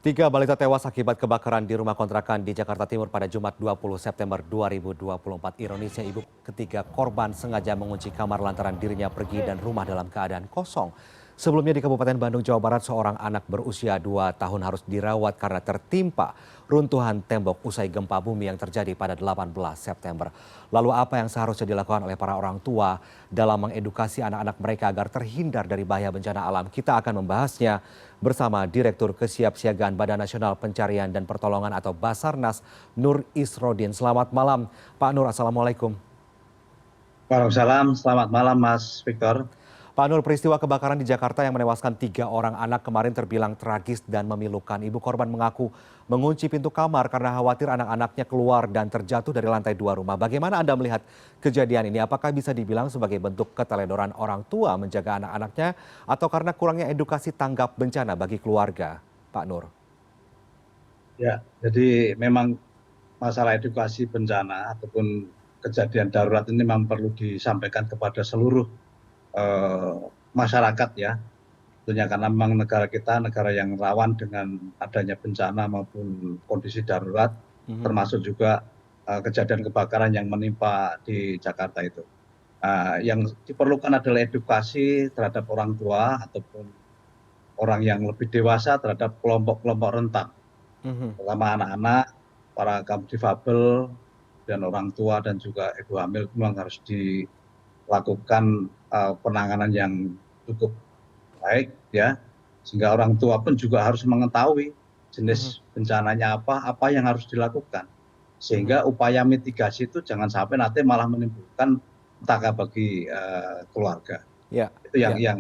Tiga balita tewas akibat kebakaran di rumah kontrakan di Jakarta Timur pada Jumat 20 September 2024. Ironisnya ibu ketiga korban sengaja mengunci kamar lantaran dirinya pergi dan rumah dalam keadaan kosong. Sebelumnya di Kabupaten Bandung, Jawa Barat, seorang anak berusia 2 tahun harus dirawat karena tertimpa runtuhan tembok usai gempa bumi yang terjadi pada 18 September. Lalu apa yang seharusnya dilakukan oleh para orang tua dalam mengedukasi anak-anak mereka agar terhindar dari bahaya bencana alam? Kita akan membahasnya bersama Direktur Kesiapsiagaan Badan Nasional Pencarian dan Pertolongan atau Basarnas, Nur Isrodin. Selamat malam, Pak Nur. Assalamualaikum. Waalaikumsalam, selamat malam Mas Victor. Pak Nur, peristiwa kebakaran di Jakarta yang menewaskan 3 orang anak kemarin terbilang tragis dan memilukan. Ibu korban mengaku mengunci pintu kamar karena khawatir anak-anaknya keluar dan terjatuh dari lantai 2 rumah. Bagaimana Anda melihat kejadian ini? Apakah bisa dibilang sebagai bentuk keteledoran orang tua menjaga anak-anaknya atau karena kurangnya edukasi tanggap bencana bagi keluarga, Pak Nur? Ya, jadi memang masalah edukasi bencana ataupun kejadian darurat ini memang perlu disampaikan kepada seluruh eh, masyarakat ya. Tentunya karena memang negara kita negara yang rawan dengan adanya bencana maupun kondisi darurat, Mhm. termasuk juga kejadian kebakaran yang menimpa di Jakarta itu. Yang diperlukan adalah edukasi terhadap orang tua ataupun orang yang lebih dewasa terhadap kelompok-kelompok rentan. Mhm. Terutama anak-anak, para kaum difabel, dan orang tua dan juga ibu hamil memang harus dilakukan penanganan yang cukup baik ya, sehingga orang tua pun juga harus mengetahui Mhm. jenis bencananya apa yang harus dilakukan. Mhm. Sehingga upaya mitigasi itu jangan sampai nanti malah menimbulkan petaka bagi keluarga. Ya, Itu yang ya. yang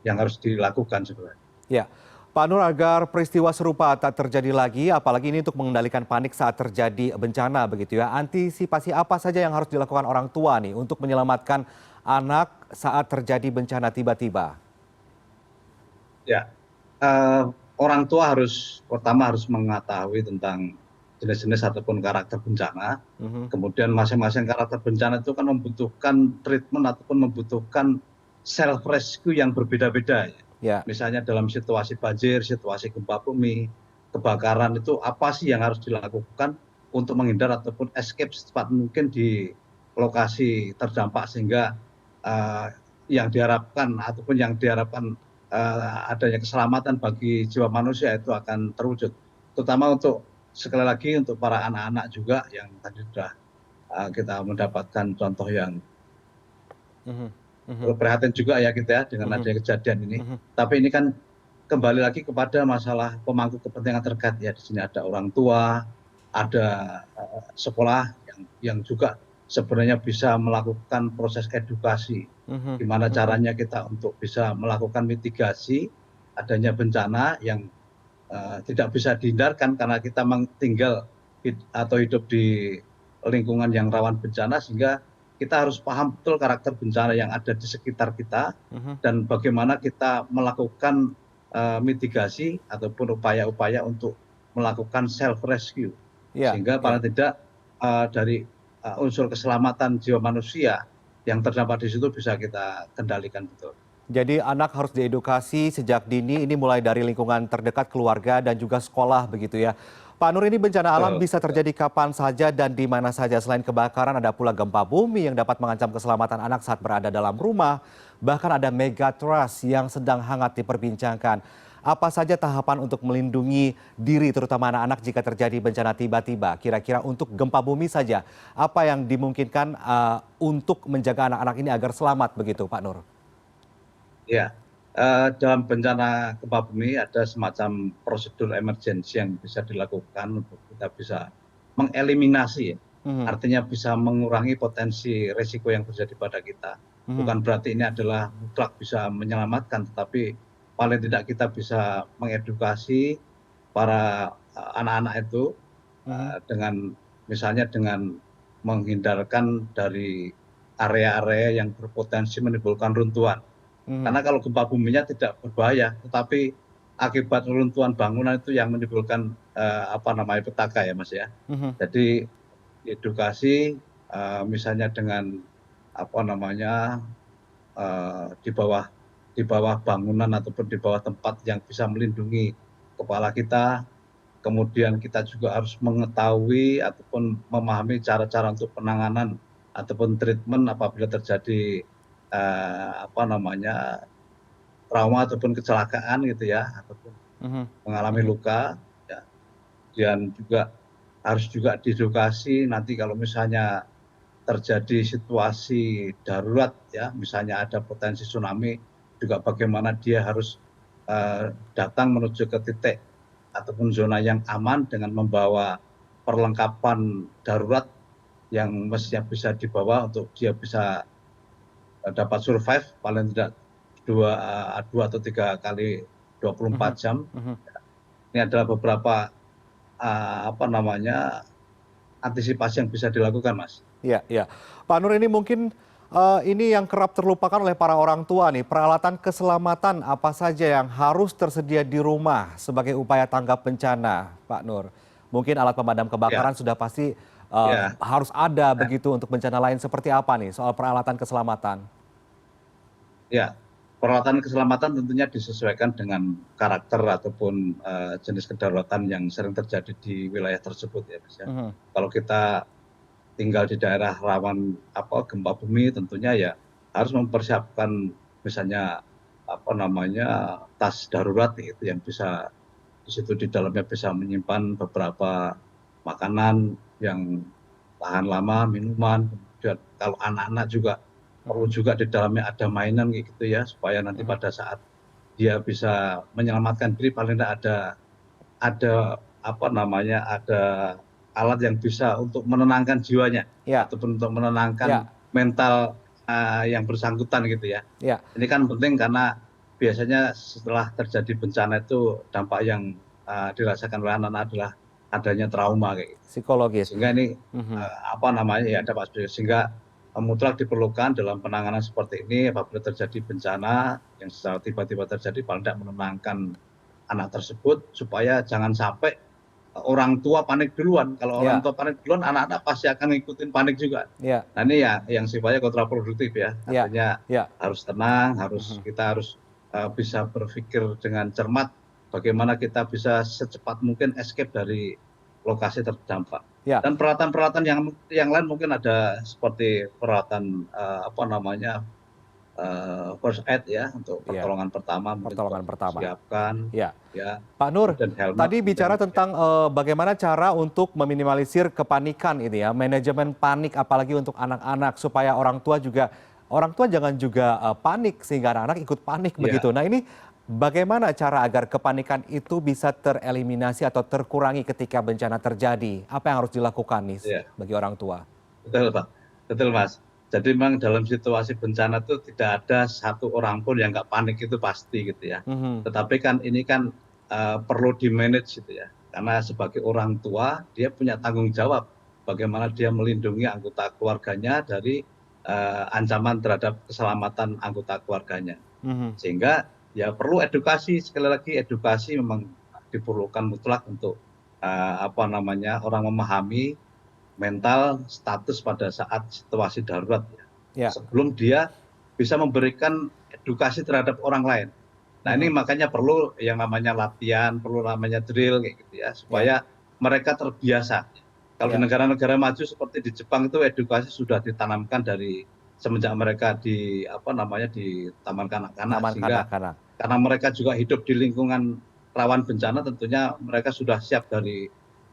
yang harus dilakukan sebenarnya. Ya, Pak Nur, agar peristiwa serupa tak terjadi lagi, apalagi ini untuk mengendalikan panik saat terjadi bencana begitu ya. Antisipasi apa saja yang harus dilakukan orang tua nih untuk menyelamatkan anak saat terjadi bencana tiba-tiba? Ya, orang tua pertama harus mengetahui tentang jenis-jenis ataupun karakter bencana. Mhm. Kemudian masing-masing karakter bencana itu kan membutuhkan treatment ataupun membutuhkan self rescue yang berbeda-beda ya. Ya. Misalnya dalam situasi banjir, situasi gempa bumi, kebakaran itu apa sih yang harus dilakukan untuk menghindar ataupun escape secepat mungkin di lokasi terdampak sehingga eh, yang diharapkan adanya keselamatan bagi jiwa manusia itu akan terwujud. Terutama untuk sekali lagi untuk para anak-anak juga yang tadi sudah kita mendapatkan contoh yang Mhm. Mhm. turut prihatin juga ya kita ya dengan Mhm. adanya kejadian ini. Mhm. Tapi ini kan kembali lagi kepada masalah pemangku kepentingan terkait ya. Di sini ada orang tua, ada sekolah yang juga sebenarnya bisa melakukan proses edukasi. Mhm. Gimana Mhm. caranya kita untuk bisa melakukan mitigasi adanya bencana yang tidak bisa dihindarkan karena kita tinggal atau hidup di lingkungan yang rawan bencana sehingga kita harus paham betul karakter bencana yang ada di sekitar kita Mhm. dan bagaimana kita melakukan mitigasi ataupun upaya-upaya untuk melakukan self rescue Ya, sehingga ya. paling tidak dari unsur keselamatan jiwa manusia yang terdapat di situ bisa kita kendalikan betul. Jadi anak harus diedukasi sejak dini, ini mulai dari lingkungan terdekat keluarga dan juga sekolah begitu ya. Pak Nur, ini bencana alam Betul, bisa betul. terjadi kapan saja dan di mana saja. Selain kebakaran ada pula gempa bumi yang dapat mengancam keselamatan anak saat berada dalam rumah. Bahkan ada megatrust yang sedang hangat diperbincangkan. Apa saja tahapan untuk melindungi diri terutama anak-anak jika terjadi bencana tiba-tiba? Kira-kira untuk gempa bumi saja, apa yang dimungkinkan untuk menjaga anak-anak ini agar selamat begitu Pak Nur? Ya, dalam bencana gempa bumi ada semacam prosedur emergensi yang bisa dilakukan untuk kita bisa mengeliminasi ya. Mhm. Artinya bisa mengurangi potensi risiko yang terjadi pada kita. Mhm. Bukan berarti ini adalah mutlak bisa menyelamatkan, tetapi paling tidak kita bisa mengedukasi para anak-anak itu Mhm. dengan misalnya dengan menghindarkan dari area-area yang berpotensi menimbulkan runtuhan. Mhm. Karena kalau gempa buminya tidak berbahaya, tetapi akibat reruntuhan bangunan itu yang menimbulkan petaka ya Mas ya. Mhm. Jadi edukasi misalnya dengan apa namanya di bawah bangunan ataupun di bawah tempat yang bisa melindungi kepala kita kemudian kita juga harus mengetahui ataupun memahami cara-cara untuk penanganan ataupun treatment apabila terjadi apa namanya trauma ataupun kecelakaan gitu ya, ataupun Mhm, mengalami mhm, luka. Ya. Dan juga harus juga diedukasi nanti kalau misalnya terjadi situasi darurat ya, misalnya ada potensi tsunami, juga bagaimana dia harus datang menuju ke titik ataupun zona yang aman dengan membawa perlengkapan darurat yang mestinya bisa dibawa untuk dia bisa dapat survive paling tidak dua atau 3 kali 24 mhm, jam. mhm. Ini adalah beberapa apa namanya antisipasi yang bisa dilakukan, Mas. Iya, iya. Pak Nur, ini mungkin ini yang kerap terlupakan oleh para orang tua nih, peralatan keselamatan apa saja yang harus tersedia di rumah sebagai upaya tanggap bencana, Pak Nur? Mungkin alat pemadam Ya, kebakaran sudah pasti ya. harus ada begitu untuk bencana lain, seperti apa nih soal peralatan keselamatan? Ya, peralatan keselamatan tentunya disesuaikan dengan karakter ataupun jenis kedaruratan yang sering terjadi di wilayah tersebut ya, Mas, ya. Mhm, Kalau kita tinggal di daerah rawan gempa bumi tentunya ya harus mempersiapkan misalnya apa namanya tas darurat itu yang bisa di situ di dalamnya bisa menyimpan beberapa makanan yang tahan lama, minuman, kemudian kalau anak-anak juga perlu mhm, juga di dalamnya ada mainan kayak gitu ya, supaya nanti mhm. pada saat dia bisa menyelamatkan diri paling tidak ada apa namanya, ada alat yang bisa untuk menenangkan jiwanya Iya, ataupun untuk menenangkan iya, mental yang bersangkutan gitu ya. iya. Ini kan penting karena biasanya setelah terjadi bencana itu dampak yang dirasakan oleh anak-anak adalah adanya trauma kayak gitu. Psikologis. Sehingga ini Mhm, apa namanya ya dampak psikologis sehingga mutlak diperlukan dalam penanganan seperti ini apabila terjadi bencana yang secara tiba-tiba terjadi paling tidak menenangkan anak tersebut supaya jangan sampai orang tua panik duluan. Kalau orang iya, tua panik duluan, anak-anak pasti akan ngikutin panik juga. iya, Nah ini ya yang sifatnya kontraproduktif ya. iya, Artinya iya. harus tenang, Mhm, kita harus bisa berpikir dengan cermat bagaimana kita bisa secepat mungkin escape dari lokasi terdampak. iya. Dan peralatan-peralatan yang lain mungkin ada seperti peralatan apa namanya first aid ya untuk Iya, pertolongan pertama mungkin juga pertolongan pertama. disiapkan Iya. ya, Pak Nur, kemudian helmet tadi penting bicara ya. tentang bagaimana cara untuk meminimalisir kepanikan ini ya, manajemen panik apalagi untuk anak-anak supaya orang tua jangan juga panik sehingga anak-anak ikut panik Iya, begitu. Nah, ini bagaimana cara agar kepanikan itu bisa tereliminasi atau terkurangi ketika bencana terjadi? Apa yang harus dilakukan nih iya. bagi orang tua? Betul, Pak. Betul, Mas. Jadi memang dalam situasi bencana itu tidak ada satu orang pun yang nggak panik itu pasti gitu ya. Mhm, Tetapi kan ini kan perlu di-manage gitu ya. Karena sebagai orang tua dia punya tanggung jawab bagaimana dia melindungi anggota keluarganya dari ancaman terhadap keselamatan anggota keluarganya. mhm. Sehingga ya perlu edukasi, sekali lagi edukasi memang diperlukan mutlak untuk apa namanya, orang memahami mental status pada saat situasi darurat ya, Ya, sebelum dia bisa memberikan edukasi terhadap orang lain. Nah ini mhm, makanya perlu yang namanya latihan, perlu namanya drill kayak gitu ya, ya, supaya mereka terbiasa. Kalau di ya. negara-negara maju seperti di Jepang itu edukasi sudah ditanamkan dari semenjak mereka di apa namanya di taman kanak-kanak Taman sehingga kanak-kanak. karena mereka juga hidup di lingkungan rawan bencana tentunya mereka sudah siap dari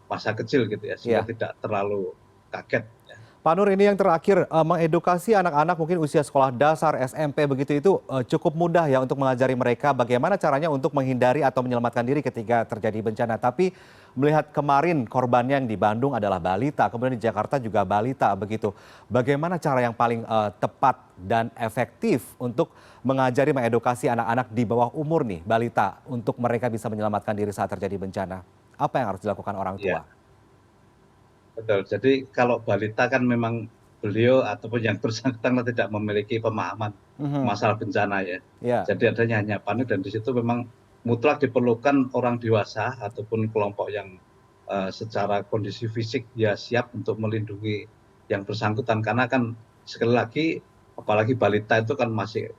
masa kecil gitu ya, sehingga Iya. tidak terlalu kaget ya. Pak Nur, ini yang terakhir, mengedukasi anak-anak mungkin usia sekolah dasar, SMP begitu itu, cukup mudah ya untuk mengajari mereka bagaimana caranya untuk menghindari atau menyelamatkan diri ketika terjadi bencana. Tapi melihat kemarin korbannya yang di Bandung adalah balita, kemudian di Jakarta juga balita begitu. Bagaimana cara yang paling, tepat dan efektif untuk mengajari, mengedukasi anak-anak di bawah umur nih, balita, untuk mereka bisa menyelamatkan diri saat terjadi bencana? Apa yang harus dilakukan orang tua? Iya, betul. Jadi kalau balita kan memang beliau ataupun yang bersangkutan tidak memiliki pemahaman Mhm, masalah bencana ya. iya, Jadi adanya hanya panik dan di situ memang mutlak diperlukan orang dewasa ataupun kelompok yang secara kondisi fisik dia siap untuk melindungi yang bersangkutan karena kan sekali lagi apalagi balita itu kan masih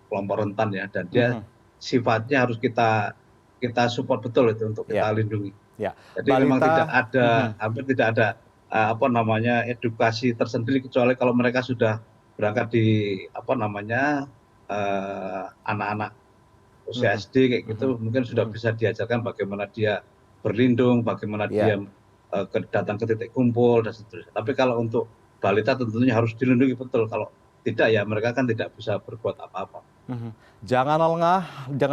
kelompok rentan ya dan dia mhm, sifatnya harus kita kita support betul itu untuk kita iya. lindungi. Ya, Jadi memang tidak balita. ada, Mhm. hampir tidak ada edukasi tersendiri kecuali kalau mereka sudah berangkat di anak-anak usia Mhm. SD kayak Mhm. gitu, mungkin sudah Mhm. bisa diajarkan bagaimana dia berlindung, bagaimana Ya. dia datang ke titik kumpul dan seterusnya. Tapi kalau untuk balita tentunya harus dilindungi betul. Kalau tidak ya mereka kan tidak bisa berbuat apa-apa. Mhm. Jangan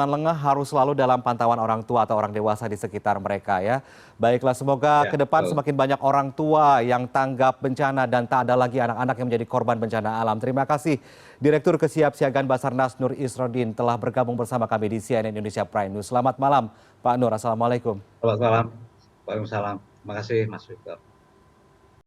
lengah harus selalu dalam pantauan orang tua atau orang dewasa di sekitar mereka ya. Baiklah, semoga Ya, ke depan betul. semakin banyak orang tua yang tanggap bencana dan tak ada lagi anak-anak yang menjadi korban bencana alam. Terima kasih Direktur Kesiapsiagaan Basarnas Nur Isrodin telah bergabung bersama kami di CNN Indonesia Prime News. Selamat malam Pak Nur, Assalamualaikum. Selamat malam. Waalaikumsalam. Terima kasih Mas Victor.